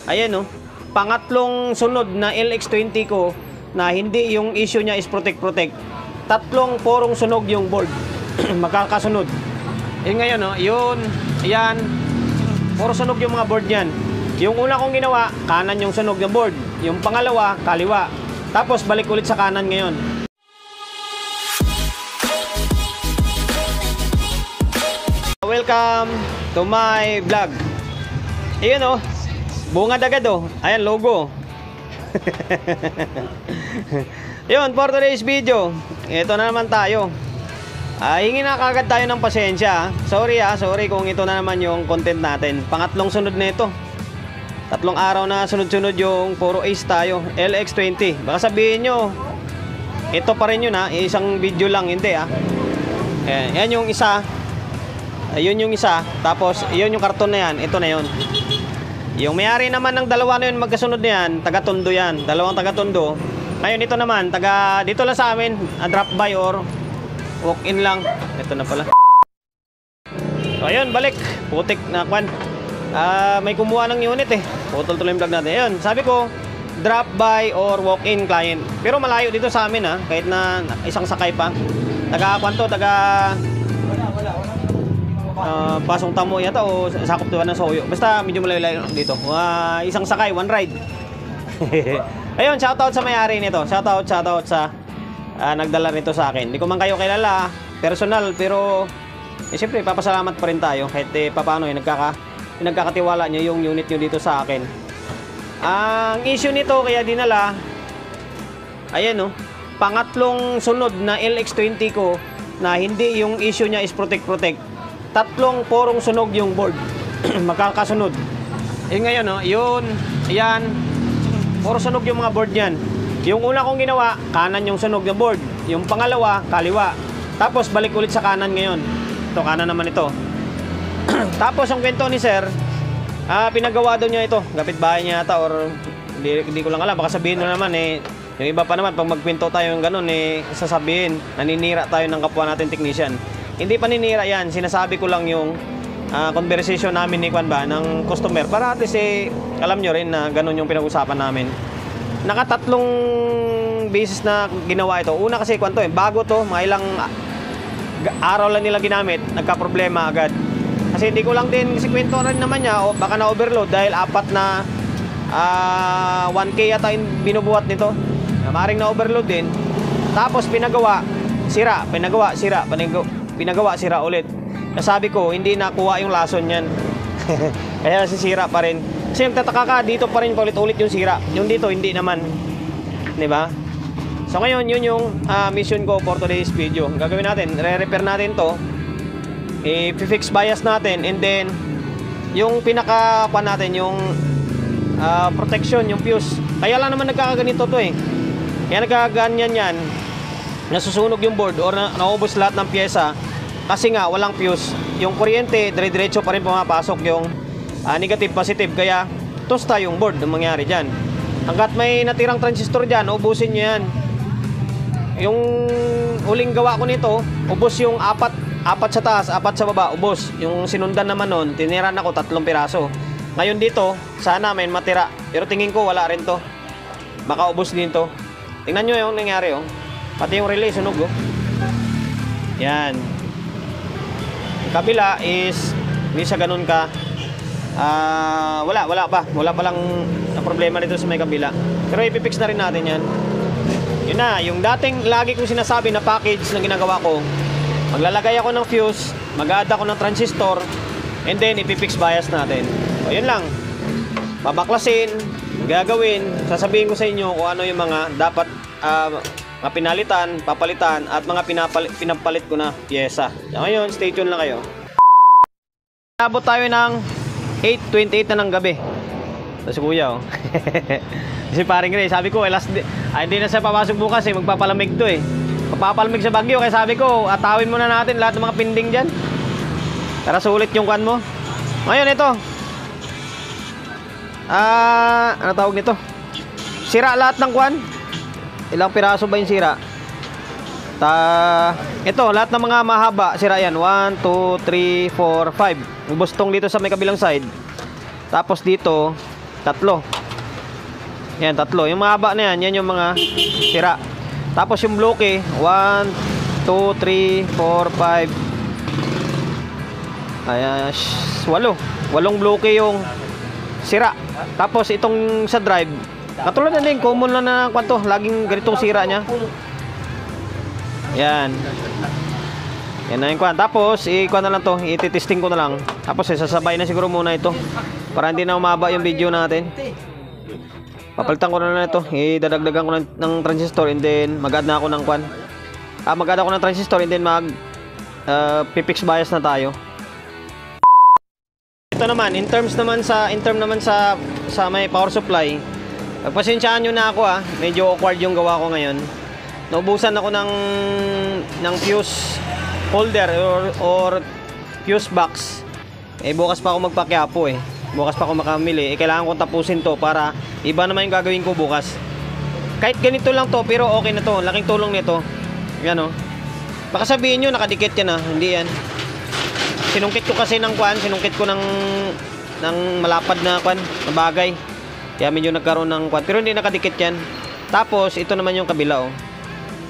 Ayan oh. Pangatlong sunod na LX20 ko na hindi yung issue niya is protect. Tatlong porong sunog yung board. Magkakasunod. Yun ngayon oh, yun, ayan. Puro sunog yung mga board niyan. Yung una kong ginawa, kanan yung sunog ng board. Yung pangalawa, kaliwa. Tapos balik ulit sa kanan ngayon. Welcome to my vlog. Ayan oh, bungad agad oh. Ayan, logo. Yun, for today's video, ito na naman tayo. Hingi na kagad tayo ng pasensya. Sorry kung ito na naman yung content natin. Pangatlong sunod na ito. Tatlong araw na sunod-sunod yung puro ace tayo. LX20. Baka sabihin nyo, ito pa rin yun ha. Isang video lang, hindi ha. Yan yung isa. Ayun yung isa. Tapos, yun yung karton na yan. Ito na yun. Yung may-ari naman ng dalawa na yun, magkasunod na yan, taga-Tondo yan. Dalawang taga-Tondo. Ngayon, ito naman, dito lang sa amin, drop by or walk-in lang. Ito na pala. So, ayun, balik. Putik na kwan. May kumuha ng unit eh. Putol tuloy yung vlog natin. Ayun, sabi ko, drop by or walk-in client. Pero malayo dito sa amin ha. Kahit na isang sakay pa. Taga-kwanto, Pasong Tamo yata o sakop tuwan ng Soyo. Basta medyo malayo dito. Isang sakay, one ride. Ayun, shoutout sa may-ari nito. Shoutout sa nagdala nito sa akin. Hindi ko man kayo kilala personal, pero siyempre papasalamat pa rin tayo kahit papaano nagkakatiwala nyo yung unit nyo dito sa akin. Ang issue nito kaya dinala, ayan oh, pangatlong sunod na LX20 ko na hindi yung issue niya is protect. Tatlong porong sunog yung board. Magkakasunod. Ngayon oh, yun, ayan, puro sunog yung mga board niyan. Yung una kong ginawa, kanan yung sunog ng board. Yung pangalawa, kaliwa. Tapos balik ulit sa kanan ngayon. Ito, kanan naman ito. Tapos ang kwento ni sir, pinagawa daw niya ito. Kapitbahay niya yata or hindi ko lang alam. Baka sabihin mo naman eh, yung iba pa naman, pag magkwento tayo ng ganun eh, sasabihin, naninira tayo ng kapwa natin technician. Hindi paninira yan. Sinasabi ko lang yung conversation namin ni Kwan ba, ng customer. Para at least eh, alam nyo rin na ganun yung pinag-usapan namin. Nakatatlong beses na ginawa ito. Una kasi kwanto eh, bago to, mga ilang araw lang nila ginamit, nagka-problema agad. Kasi hindi ko lang din, kasi kwento rin naman niya, o baka na-overload dahil apat na 1K yata yung binubuhat nito. Maring na-overload din. Tapos pinagawa, sira ulit. Nasabi ko, hindi nakuha yung lason yan. Kaya sisira pa rin. Kasi yung tataka ka, dito pa rin paulit-ulit yung sira. Yung dito, hindi naman. Diba? So ngayon, yun yung mission ko for today's video. Gagawin natin, re-repair natin to. I-fix bias natin. And then, yung pinaka-pan natin, yung protection, yung fuse. Kaya lang naman nagkakaganito to eh. Kaya nagkakaganyan yan. Nasusunog yung board or naubos lahat ng pyesa. Kasi nga, walang fuse. Yung kuryente, dire-diretso pa rin pumapasok yung negative, positive. Kaya, tosta yung board ang mangyari dyan. Hanggat may natirang transistor dyan, ubusin nyo yan. Yung huling gawa ko nito, ubos yung apat sa taas, apat sa baba, ubos. Yung sinundan naman nun, tiniran ako 3 piraso. Ngayon dito, sana may matira. Pero tingin ko, wala rin to. Baka ubos din to. Tingnan nyo yung nangyari oh. Pati yung relay, sunog oh. Yan. Kabila is hindi siya ganun ka wala pa lang problema dito sa may kabila, pero ipipix na rin natin yan. Yun na, yung dating lagi kong sinasabi na package na ginagawa ko, maglalagay ako ng fuse, mag-add ako ng transistor, and then ipipix bias natin. So yun lang, babaklasin, gagawin, sasabihin ko sa inyo kung ano yung mga dapat mga pinalitan, papalitan, at mga pinapalit ko na pyesa. Ngayon, stay tuned lang kayo. Abot tayo ng 8:28 na ng gabi. Ito si kuya oh. Si paring Ray, sabi ko hindi na siya papasok bukas eh, magpapalamig to eh. Magpapalamig sa Baguio, kaya sabi ko, atawin muna natin lahat ng mga pinding dyan. Para sulit yung kwan mo. Ngayon ito, ano tawag nito? Sira lahat ng kwan. Ilang piraso ba yung sira? Ito, lahat ng mga mahaba, sira yan. 1, 2, 3, 4, 5. Ubos tong dito sa may kabilang side. Tapos dito, Tatlo. Yan, tatlo. Yung mahaba na yan, yan yung mga sira. Tapos yung bloke, 1, 2, 3, 4, 5. Ayan, 8. 8 bloke yung sira. Tapos itong sa drive, katulad na din, common lang na kwanto. Laging ganitong sira niya. Yan. Yan na yung kwan. Tapos, i-kwan na lang to. I-testing ko na lang. Tapos, sasabay na siguro muna ito. Para hindi na umaba yung video natin. Papalitan ko na lang ito. Idadagdagan ko ng transistor and then mag-add na ako ng kwan. Mag-add ako ng transistor and then pipix bias na tayo. Ito naman, in term naman sa may power supply. Pagpasensyaan nyo na ako medyo awkward yung gawa ko ngayon. Naubusan ako ng fuse holder or fuse box. Bukas pa ako magpakiapo Bukas pa ako makamili. Kailangan kong tapusin to para iba naman yung gagawin ko bukas. Kahit ganito lang to, pero okay na to. Laking tulong nito. Yan Baka sabihin nyo, nakadikit yan Hindi yan. Sinungkit ko kasi ng kwan. Sinungkit ko ng malapad na kwan, na bagay. Kaya medyo nagkaroon ng kwan. Pero hindi nakadikit yan. Tapos, ito naman yung kabila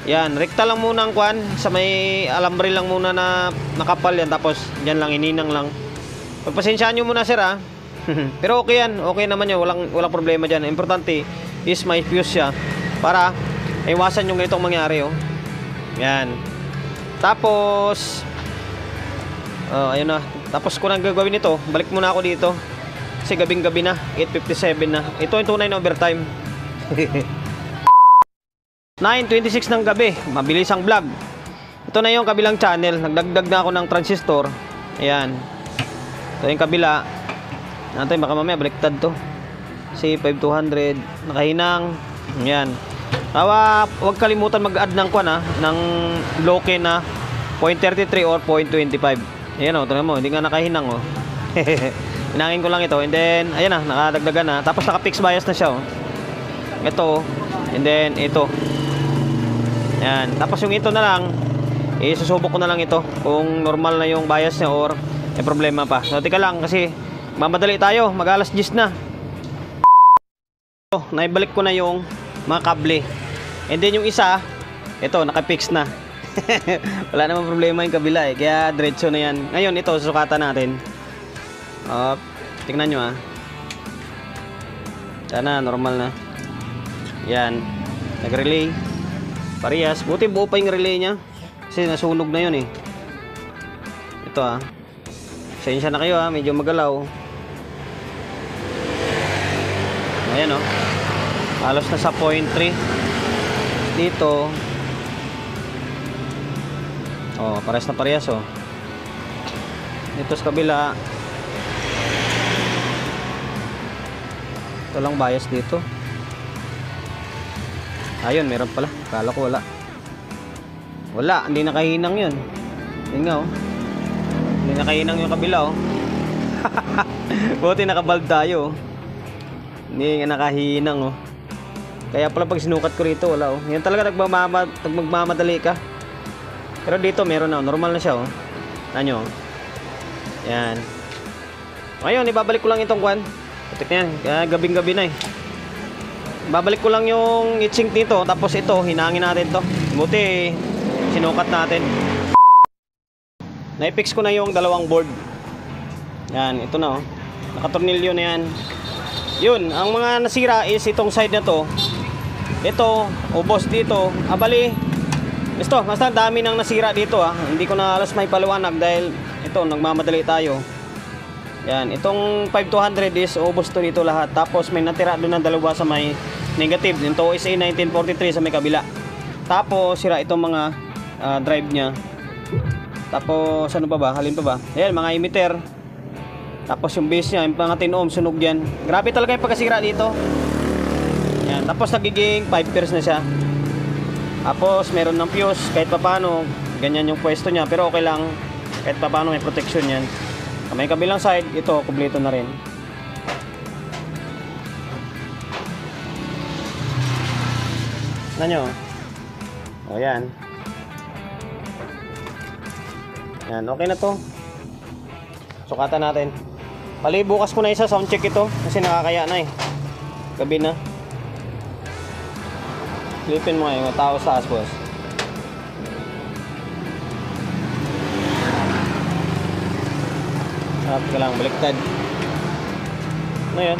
Yan, rekta lang muna ang kwan. Sa may alambre lang muna na nakapal yan. Tapos, dyan lang, ininang lang. Pagpasensyaan nyo muna sir Pero okay yan, okay naman yun. Walang problema dyan. Importante is may fuse siya. Para iwasan yung ganitong mangyari Yan. Tapos, ayun na. Tapos kung ang gagawin nito, balik muna ako dito. Kasi gabing-gabi na, 8:57 na. Ito yung tunay na overtime. 9:26 ng gabi, mabilis ang vlog. Ito na yung kabilang channel. Nagdagdag na ako ng transistor. Ayan. Ito yung kabila. Natin baka mamaya baliktad to. Kasi 5200 nakahinang. Ayan. Huwag kalimutan mag-add ng kwan ng bloke na 0.33 or 0.25. Ayan tingnan mo, hindi nga nakahinang Hinangin ko lang ito and then ayan nakadagdagan na. Tapos naka-fix bias na siya Ito and then ito. Yan. Tapos yung ito na lang, susubok ko na lang ito kung normal na yung bias niya or may problema pa. So, tika lang kasi mamadali tayo. Mag-alas 10 na. Naibalik ko na yung mga kable. And then yung isa, ito, naka-fix na. Wala namang problema yung kabila Kaya diretso na yan. Ngayon, ito, susukatan natin. Tingnan nyo Sana, normal na. Yan. Nag-relay. Parehas. Buti buo pa yung relay niya. Kasi nasunog na yun Ito Pasensya na kayo medyo magalaw. Ayan halos na sa 0.3. Dito. Parehas na parehas Dito sa kabila. Ito lang bias dito. Ayun, meron pala. Kala ko wala. Wala, hindi nakahinang yun. Yun nga Hindi nakahinang yung kabila Buti nakabulb tayo Hindi nga nakahinang Kaya pala pag sinukat ko rito wala Yan talaga magmamadali ka. Pero dito meron normal na siya Ano Yan. Ngayon, ibabalik ko lang itong kwan. Putik na yan, kaya gabing-gabi na Babalik ko lang yung itching dito. Tapos ito, hinangin natin to. Buti, sinukat natin. Na-fix ko na yung dalawang board. Yan, ito na Nakatornilyo na yan. Yun, ang mga nasira is itong side na to. Ito, ubos dito. Bali, basta dami nang nasira dito Hindi ko na alas may paliwanag dahil ito, nagmamadali tayo. Yan, itong 5200 is ubos to dito lahat. Tapos may natira doon ng dalawa sa may negative. Ito OSA 1943 sa may kabila. Tapos sira itong mga drive nya. Tapos ano pa ba? Halin pa ba? Ayan, mga emitter. Tapos yung base nya, yung mga 10 ohm sunog yan. Grabe talaga yung pagkasira dito. Yan, tapos nagiging 5 pairs na siya. Tapos meron ng fuse kahit papaano. Ganyan yung pwesto nya, pero okay lang. Kahit papaano may protection yan. May kabilang side, ito, kumpleto na rin. Tignan nyo. Yan. Yan, okay na to. Sukatan natin. Bali, bukas ko na isa sound check ito kasi nakakaya na eh. Gabi na. Lipin mo ngayon, tao sa taas, boss. Harap ka lang, baliktad. Ano yun?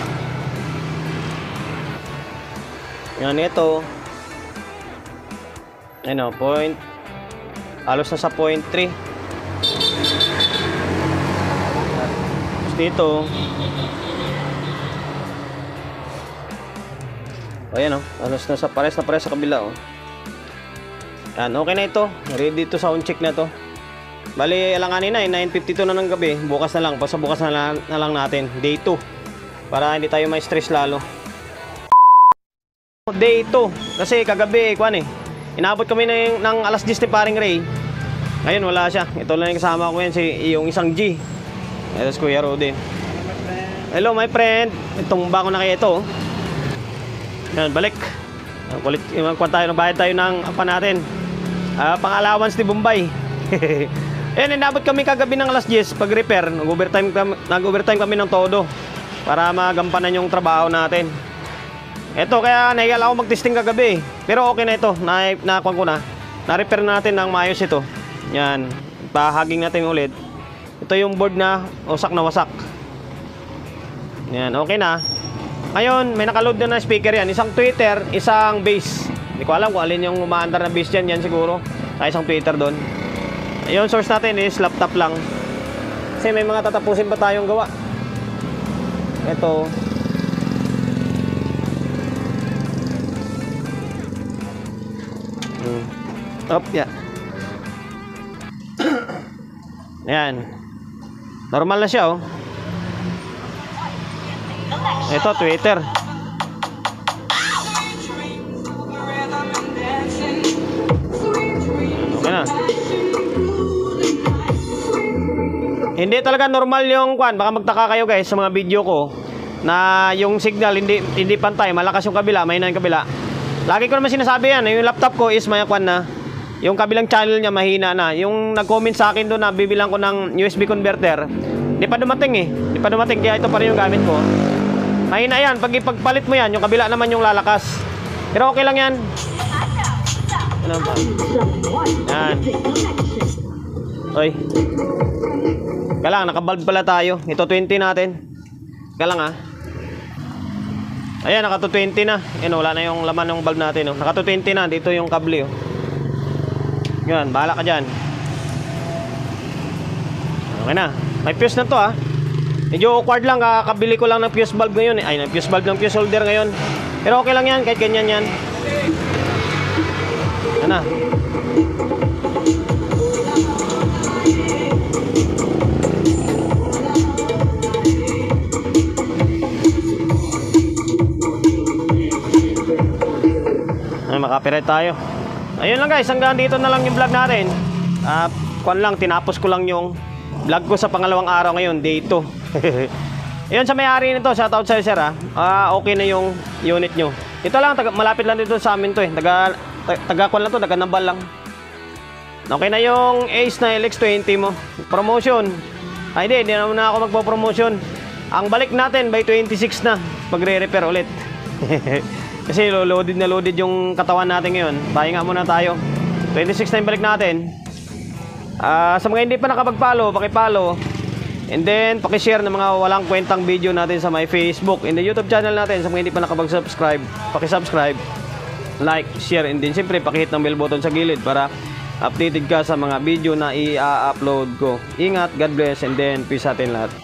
Yan ito. Ano, point. Halos na sa point 3. Tapos dito. Ayan o, halos na sa pares sa kabila o. Yan, okay na ito. Ready to sound check na to. Bali, alanganin na 9:52 na ng gabi. Bukas na lang, basta bukas na lang natin. Day 2. Para hindi tayo may stress lalo. Day 2. Kasi kagabi, kuwan eh. Inabot kami ng alas 10 ni paring Ray. Ngayon wala siya. Ito lang yung kasama ko yan, yung isang G. Ito si Kuya Rodin. Hello my friend. Tumba ko na kayo ito. Yan, balik. Kulit, bayad tayo ng apa natin. Pang-allowance ni Bombay. Yan, inabot kami kagabi ng alas 10 pag repair. Nag-overtime kami ng todo para magampanan yung trabaho natin. Ito, kaya nahigal ako mag-testing kagabi. Pero okay na ito. Nakuha ko na. Na-repair natin ng maayos ito. Yan. Pahaging natin ulit. Ito yung board na wasak na wasak. Yan, okay na. Ngayon, may nakaload na speaker yan. Isang tweeter, isang bass. Hindi ko alam kung alin yung umaandar na bass dyan. Yan siguro. Kaya isang tweeter doon. Yung source natin is laptop lang. Kasi may mga tatapusin pa tayong gawa. Ito. Up, yeah. Ayan. Normal na siya, oh. Ito, Twitter. Okay na. Hindi talaga normal yung kwan. Baka magtaka kayo guys sa mga video ko na yung signal hindi pantay. Malakas yung kabila, mahina yung kabila. Lagi ko naman sinasabi yan. Yung laptop ko is may kwan na. Yung kabilang channel niya mahina na. Yung nag-comment sa akin doon na bibilang ko ng USB converter, di pa dumating eh. Di pa dumating, kaya ito pa rin yung gamit ko. Mahina yan. Pag ipagpalit mo yan, yung kabila naman yung lalakas. Pero okay lang yan. Ano ba? Yan. Oy. Kaya lang, nakabalb pala tayo. Ito 20 natin. Kaya lang ah. Ayan, naka 220 na. Yan, wala na yung laman ng bulb natin. Naka 220 na. Dito yung kable. Yan, bahala ka dyan. Okay na. May fuse na to ah. Medyo awkward lang. Kakabili ko lang ng fuse bulb ngayon. Ay, ng fuse bulb ng fuse holder ngayon. Pero okay lang yan. Kahit ganyan yan. Yan na. Ay, makapirate tayo. Ayun lang guys, hanggang dito na lang yung vlog natin. Kuan lang, tinapos ko lang yung vlog ko sa pangalawang araw ngayon, day 2. Ayun, sa may-ari nito, shoutout sa sir ah. Okay na yung unit nyo. Ito lang, malapit lang dito sa amin to eh. Taga-kuan lang to, taga-nambal lang. Okay na yung Ace na LX20 mo. Promotion. Hindi naman na ako magpo-promotion. Ang balik natin by 26 na, pagre-repair ulit. Kasi loaded na loaded yung katawan natin ngayon. Pahinga muna tayo. 26 na yung balik natin. Sa mga hindi pa nakapag-follow, paki-follow. And then, paki-share ng mga walang kwentang video natin sa my Facebook and the YouTube channel natin. Sa mga hindi pa nakapag-subscribe, paki-subscribe, like, share, and then siyempre paki-hit ng bell button sa gilid para updated ka sa mga video na i-upload ko. Ingat, God bless, and then peace sa atin lahat.